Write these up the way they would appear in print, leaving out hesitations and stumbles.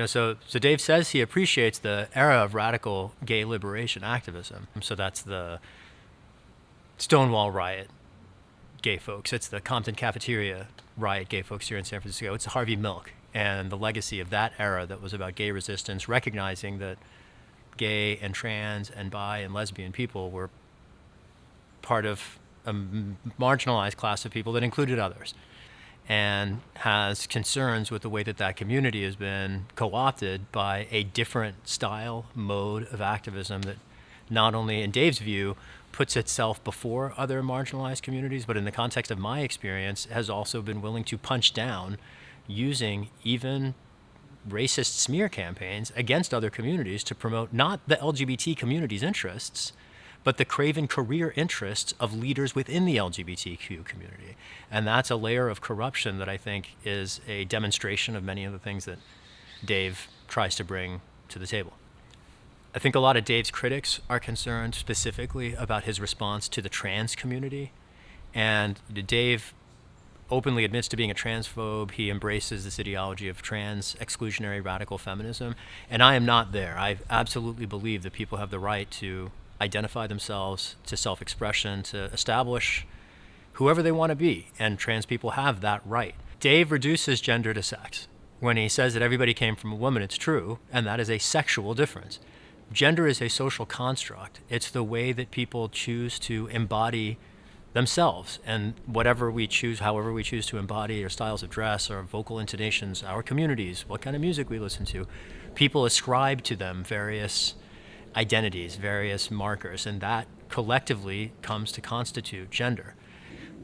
So Dave says he appreciates the era of radical gay liberation activism. So that's the Stonewall riot gay folks. It's the Compton cafeteria riot gay folks here in San Francisco. It's Harvey Milk and the legacy of that era that was about gay resistance, recognizing that gay and trans and bi and lesbian people were part of a marginalized class of people that included others, and has concerns with the way that that community has been co-opted by a different style, mode of activism that not only, in Dave's view, puts itself before other marginalized communities, but in the context of my experience, has also been willing to punch down using even racist smear campaigns against other communities to promote not the LGBT community's interests, but the craven career interests of leaders within the LGBTQ community. And that's a layer of corruption that I think is a demonstration of many of the things that Dave tries to bring to the table. I think a lot of Dave's critics are concerned specifically about his response to the trans community. And Dave openly admits to being a transphobe. He embraces this ideology of trans exclusionary radical feminism. And I am not there. I absolutely believe that people have the right to identify themselves, to self-expression, to establish whoever they want to be. And trans people have that right. Dave reduces gender to sex. When he says that everybody came from a woman, it's true, and that is a sexual difference. Gender is a social construct. It's the way that people choose to embody themselves, and whatever we choose, however we choose to embody our styles of dress, our vocal intonations, our communities, what kind of music we listen to, people ascribe to them various identities, various markers, and that collectively comes to constitute gender.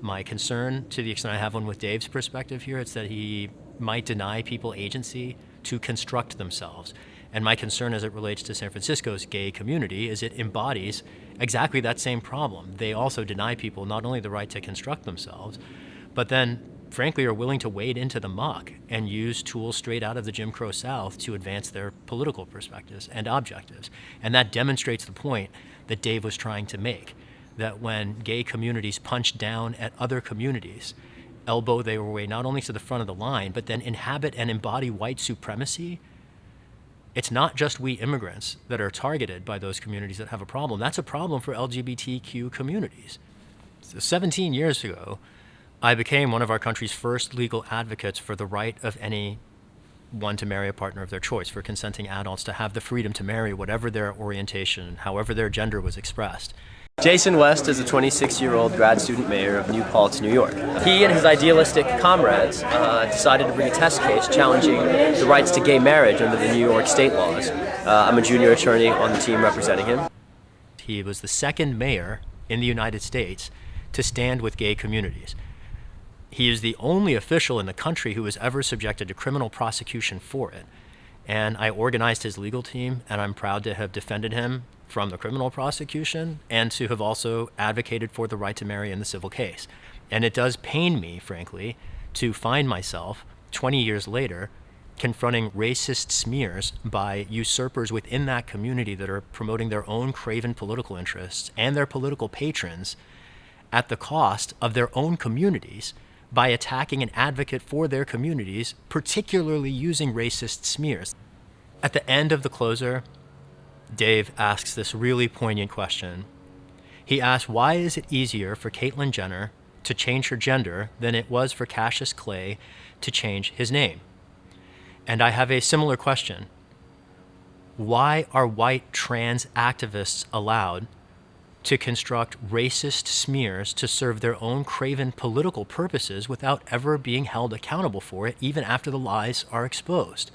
My concern, to the extent I have one with Dave's perspective here, it's that he might deny people agency to construct themselves. And my concern as it relates to San Francisco's gay community is it embodies exactly that same problem. They also deny people not only the right to construct themselves, but then, frankly, are willing to wade into the muck and use tools straight out of the Jim Crow South to advance their political perspectives and objectives. And that demonstrates the point that Dave was trying to make, that when gay communities punch down at other communities, elbow their way not only to the front of the line, but then inhabit and embody white supremacy, it's not just we immigrants that are targeted by those communities that have a problem. That's a problem for LGBTQ communities. So 17 years ago, I became one of our country's first legal advocates for the right of anyone to marry a partner of their choice, for consenting adults to have the freedom to marry whatever their orientation, however their gender was expressed. Jason West is a 26-year-old grad student mayor of New Paltz, New York. He and his idealistic comrades decided to bring a test case challenging the rights to gay marriage under the New York state laws. I'm a junior attorney on the team representing him. He was the second mayor in the United States to stand with gay communities. He is the only official in the country who was ever subjected to criminal prosecution for it. And I organized his legal team, and I'm proud to have defended him from the criminal prosecution and to have also advocated for the right to marry in the civil case. And it does pain me, frankly, to find myself 20 years later confronting racist smears by usurpers within that community that are promoting their own craven political interests and their political patrons at the cost of their own communities by attacking an advocate for their communities, particularly using racist smears. At the end of the closer, Dave asks this really poignant question. He asks, why is it easier for Caitlyn Jenner to change her gender than it was for Cassius Clay to change his name? And I have a similar question. Why are white trans activists allowed to construct racist smears to serve their own craven political purposes without ever being held accountable for it, even after the lies are exposed?